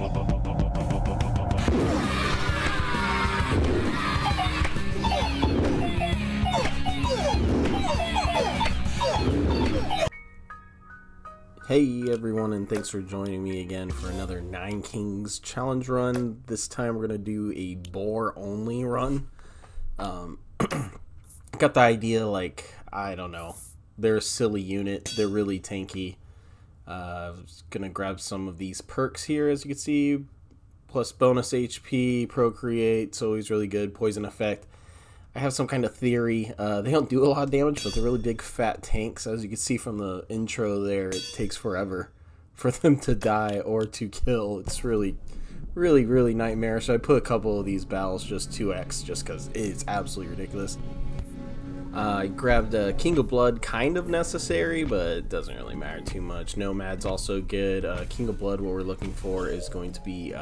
Hey everyone, and thanks for joining me again for another 9KINGS challenge run. This time we're going to do a boar only run. Got the idea, like, I don't know, they're a silly unit, they're really tanky. Gonna grab some of these perks here, as you can see, plus bonus HP, procreate, it's always really good, poison effect. I have some kind of theory. They don't do a lot of damage, but they're really big fat tanks. As you can see from the intro there, it takes forever for them to die or to kill. It's really nightmarish. So I put a couple of these battles just 2x just because it's absolutely ridiculous. I grabbed King of Blood, kind of necessary, but it doesn't really matter too much. Nomad's also good. King of Blood, what we're looking for is going to be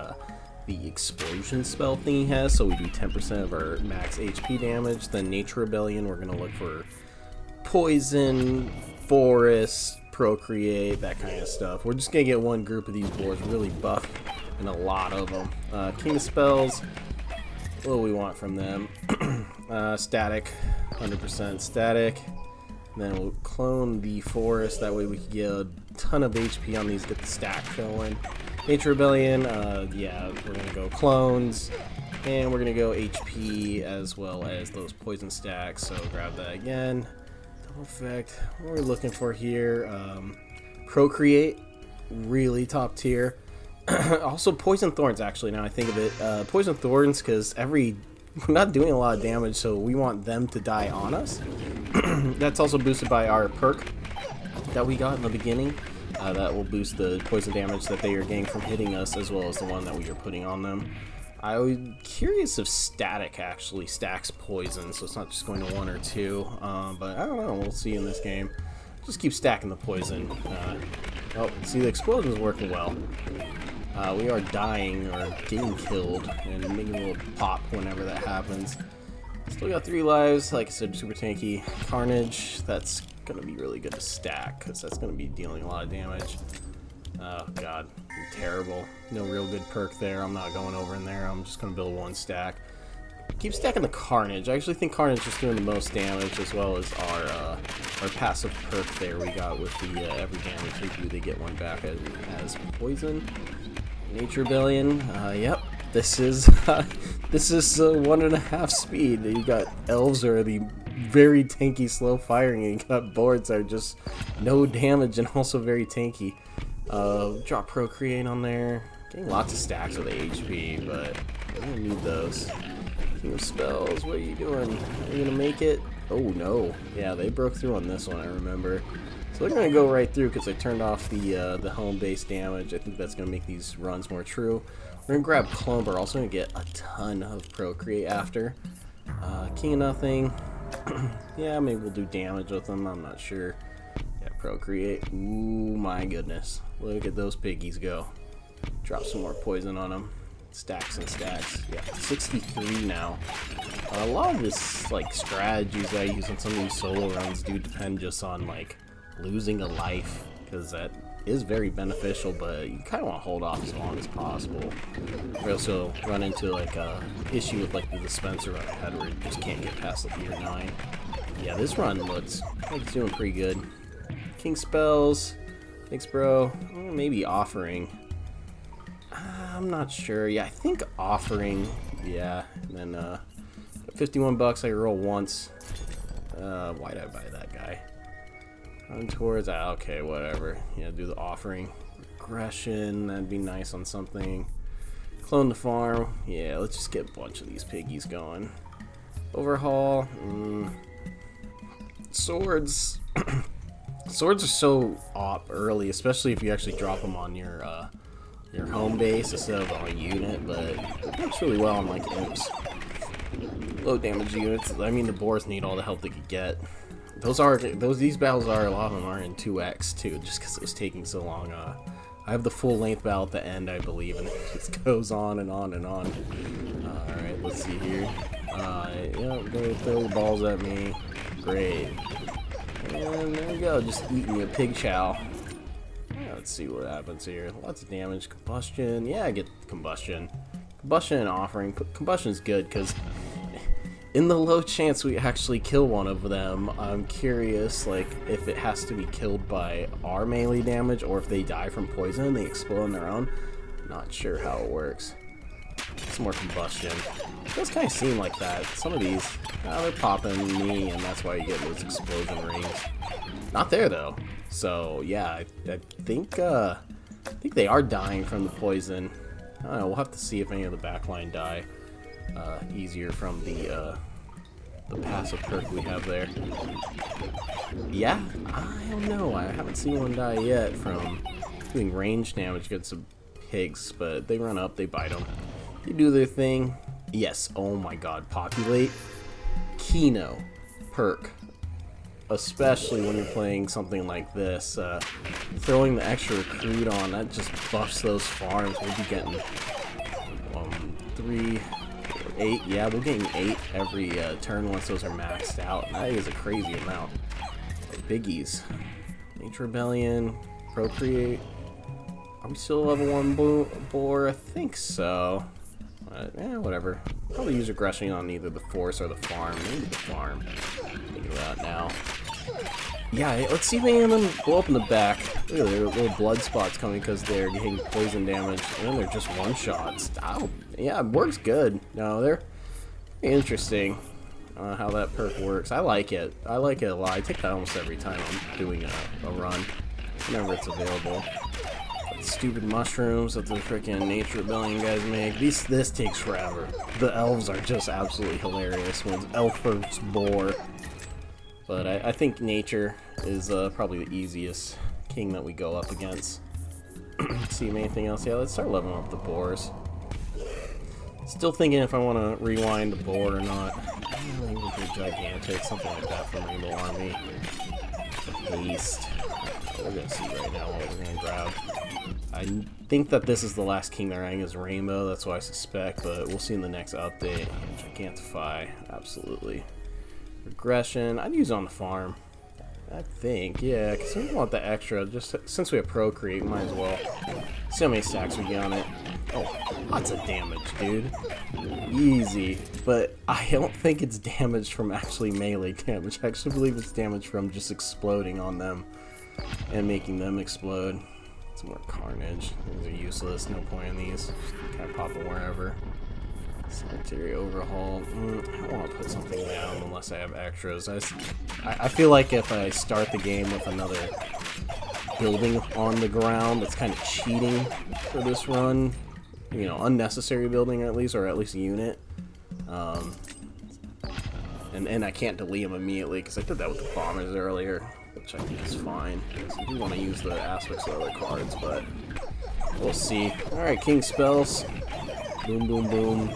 the explosion spell thing he has, so we do 10% of our max HP damage. Then Nature Rebellion, we're going to look for poison, forest, procreate, that kind of stuff. We're just going to get one group of these boars really buff, and a lot of them. King of Spells, what do we want from them? Static, 100% static. And then we'll clone the forest, that way we can get a ton of HP on these, get the stack going. Nature Rebellion, yeah, we're gonna go clones, and we're gonna go HP as well as those poison stacks, so grab that again. Double effect, what we're looking for here, procreate, really top tier. Also poison thorns, actually, now I think of it, poison thorns, because we're not doing a lot of damage, so we want them to die on us. That's also boosted by our perk that we got in the beginning. That will boost the poison damage that they are getting from hitting us, as well as the one that we are putting on them. I was curious if static actually stacks poison, so it's not just going to 1 or 2, but I don't know, we'll see in this game. Just keep stacking the poison. Oh, see, the explosion is working well. We are dying or getting killed and making a little pop whenever that happens. Still got 3 lives, like I said, super tanky. Carnage, that's gonna be really good to stack, because that's gonna be dealing a lot of damage. Oh god, terrible. No real good perk there. I'm not going over in there. I'm just gonna build 1 stack. Keep stacking the Carnage. I actually think Carnage is doing the most damage, as well as our passive perk there we got with the every damage they do, they get 1 back as poison. Nature Rebellion, yep. This is 1.5 speed. You got elves are the very tanky, slow firing, and you got boards that are just no damage and also very tanky. Drop procreate on there. Getting lots of stacks with HP, but I don't need those. King of Spells, what are you doing? Are you gonna make it? Oh no. Yeah, they broke through on this one, I remember. So they're gonna go right through because I turned off the home base damage. I think that's gonna make these runs more true. We're gonna grab clone, but we're also gonna get a ton of procreate after. King of Nothing. Yeah, maybe we'll do damage with them, I'm not sure. Yeah, procreate. Ooh, my goodness. Look at those piggies go. Drop some more poison on them. Stacks and stacks. Yeah, 63 now. A lot of this, like, strategies I use on some of these solo runs do depend just on, like, losing a life, because that is very beneficial, but you kind of want to hold off as long as possible. We also run into like a issue with like the dispenser run ahead where you just can't get past like year 9. Yeah, this run looks like it's doing pretty good. King Spells, thanks bro. Maybe Offering. I'm not sure. Yeah, I think Offering. Yeah, and then 51 bucks. I roll once. Why did I buy that guy? Run towards, okay, whatever. Yeah, do the Offering. Aggression, that'd be nice on something. Clone the farm. Yeah, let's just get a bunch of these piggies going. Overhaul. Swords. Swords are so op early, especially if you actually drop them on your home base instead of on a unit, but it works really well on like imps. Low damage units. I mean, the boars need all the help they could get. These battles are, a lot of them are in 2x too, just because it was taking so long. I have the full length battle at the end, I believe, and it just goes on and on and on. Alright, let's see here. Yeah, go throw the balls at me. Great. And there we go, just eating your pig chow. Yeah, Let's see what happens here. Lots of damage. Combustion. Yeah, I get combustion. Combustion and offering. Combustion is good because in the low chance we actually kill one of them, I'm curious like if it has to be killed by our melee damage or if they die from poison and they explode on their own. Not sure how it works. Some more combustion. It does kind of seem like that. Some of these, they're popping me, and that's why you get those explosion rings. Not there though. So yeah, I think they are dying from the poison. I don't know. We'll have to see if any of the backline die easier from the passive perk we have there. Yeah, I don't know. I haven't seen one die yet from doing range damage against some pigs, but they run up, they bite them. They do their thing. Yes, oh my god, populate. Kino perk. Especially when you're playing something like this. Throwing the extra recruit on, that just buffs those farms. We'll be getting 3, 8. Yeah, we're getting 8 every turn once those are maxed out. That is a crazy amount. Biggies. Nature Rebellion. Procreate. Are we still level 1 boar? I think so. Whatever. Probably use aggression on either the force or the farm. Maybe the farm. Think of that now. Yeah, let's see if any of them blow up in the back. Look at their little blood spots coming because they're getting poison damage. And then they're just one-shots. Yeah, it works good. No, they're interesting how that perk works. I like it. I like it a lot. I take that almost every time I'm doing a run. Whenever it's available. Stupid mushrooms that the freaking Nature Rebellion guys make. This takes forever. The elves are just absolutely hilarious when it's elf versus boar. But I think nature is probably the easiest king that we go up against. See anything else? Yeah, let's start leveling up the boars. Still thinking if I want to rewind the boar or not. Maybe gigantic, something like that from Rainbow Army. Haste. We're gonna see right now what we're gonna grab. I think that this is the last king they're adding is Rainbow, that's what I suspect, but we'll see in the next update. Gigantify, absolutely. Regression, I'd use it on the farm. I think, yeah, because we want the extra, just since we have Procreate, might as well. See how many stacks we get on it. Oh, lots of damage, dude. Easy, but I don't think it's damage from actually melee damage. I actually believe it's damage from just exploding on them and making them explode. Some more carnage. These are useless, no point in these. Kind of pop them wherever. Sanitary overhaul. I don't want to put something down unless I have extras. I feel like if I start the game with another building on the ground, that's kind of cheating for this run. You know, unnecessary building at least, or at least a unit. And I can't delete them immediately because I did that with the bombers earlier, which I think is fine. So I do want to use the aspects of other cards, but we'll see. Alright, king spells. Boom, boom, boom.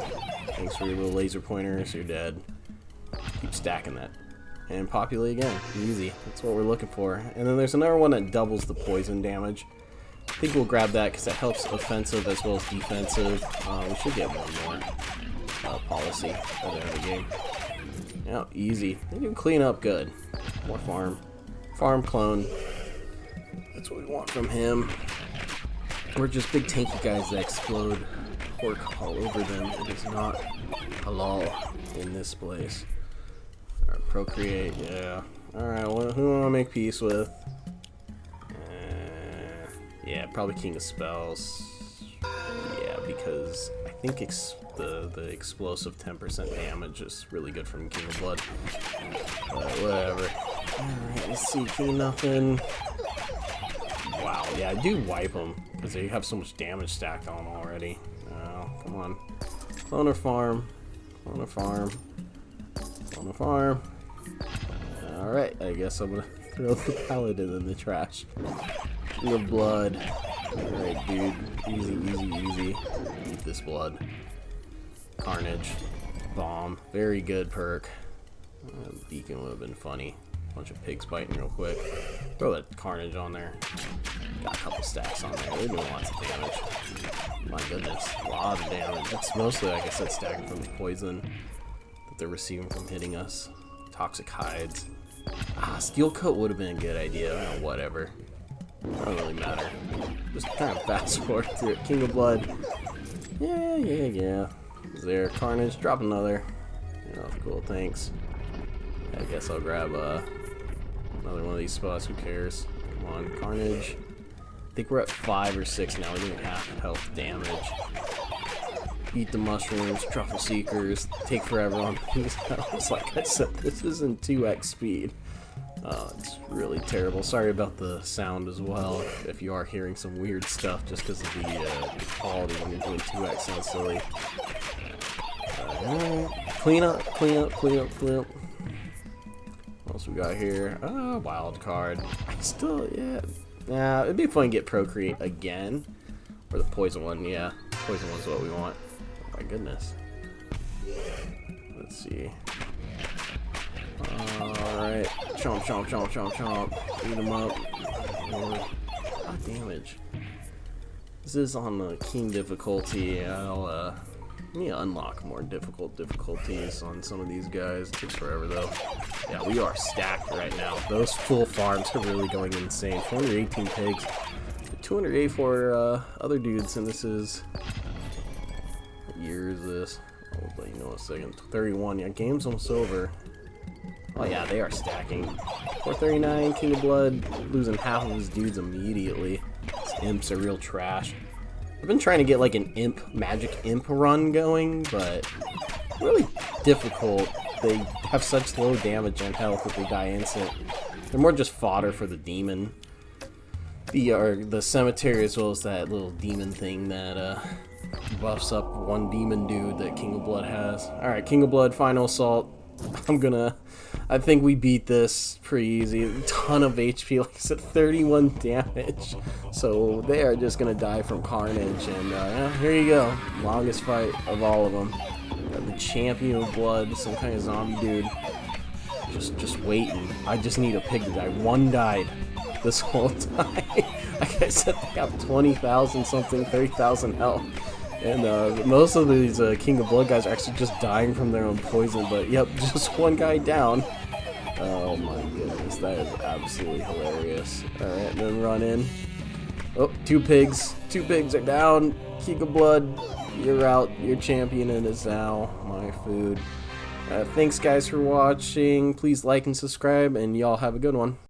Thanks for your little laser pointers. You're dead. Keep stacking that. And populate again. Easy. That's what we're looking for. And then there's another one that doubles the poison damage. I think we'll grab that because it helps offensive as well as defensive. We should get one more policy by the end of the game. Yeah, easy. They can clean up good. More farm. Farm clone. That's what we want from him. We're just big tanky guys that explode pork all over them. It is not halal in this place. Alright, Procreate, yeah. Alright, well, who do I want to make peace with? Yeah, probably King of Spells. Yeah, because I think the explosive 10% damage is really good from King of Blood. But whatever. Alright, let's see. King of Nothing. Wow, yeah, I do wipe them because they have so much damage stacked on them already. Come on. Cloner farm. Cloner farm. Cloner farm. Alright, I guess I'm gonna throw the paladin in the trash. King of Blood. Alright, dude. Easy, easy, easy. Eat this blood. Carnage. Bomb. Very good perk. Beacon would have been funny. Bunch of pigs biting real quick. Throw that carnage on there. Got a couple stacks on there. They're doing lots of damage. My goodness, a lot of damage. That's mostly, like I said, stacking from the poison that they're receiving from hitting us. Toxic hides. Steel coat would have been a good idea. Whatever. Doesn't really matter. Just kind of fast forward through it. King of Blood. Yeah. Is there Carnage? Drop another. Yeah, cool, thanks. I guess I'll grab another one of these spots. Who cares? Come on, Carnage. I think we're at 5 or 6 now. We're doing half health damage. Eat the mushrooms, truffle seekers, take forever on these healths. Like I said, this isn't 2x speed. It's really terrible. Sorry about the sound as well, if you are hearing some weird stuff just because of the quality when you're doing 2x. Sounds silly. Clean up. What else we got here? Wild card. Still, yeah, it'd be fun to get Procreate again. Or the poison one, yeah. Poison one's what we want. Oh my goodness. Let's see. Alright. Chomp. Eat them up. God, damage. This is on the King difficulty. I'll need to unlock more difficult difficulties on some of these guys. It takes forever though. Yeah, we are stacked right now. Those full farms are really going insane. 418 pigs. 284 other dudes, and this is... What year is this? I'll let you know in a second. 31. Yeah, game's almost over. Oh yeah, they are stacking. 439, King of Blood, losing half of his dudes immediately. These imps are real trash. I've been trying to get like an magic imp run going, but really difficult. They have such low damage and health that they die instant. They're more just fodder for the demon. The cemetery, as well as that little demon thing that buffs up one demon dude that King of Blood has. Alright, King of Blood, final assault. I think we beat this pretty easy. A ton of HP, like I said, 31 damage. So they are just gonna die from carnage, and here you go. Longest fight of all of them. The champion of blood, some kind of zombie dude. Just waiting. I just need a pig to die. One died this whole time. Like I said, they have 20,000 something, 30,000 health. And most of these King of Blood guys are actually just dying from their own poison, but yep, just one guy down. Oh my goodness, that is absolutely hilarious. Alright, then run in. Oh, 2 pigs. 2 pigs are down. King of Blood, you're out. Your champion is now my food. Thanks guys for watching. Please like and subscribe, and y'all have a good one.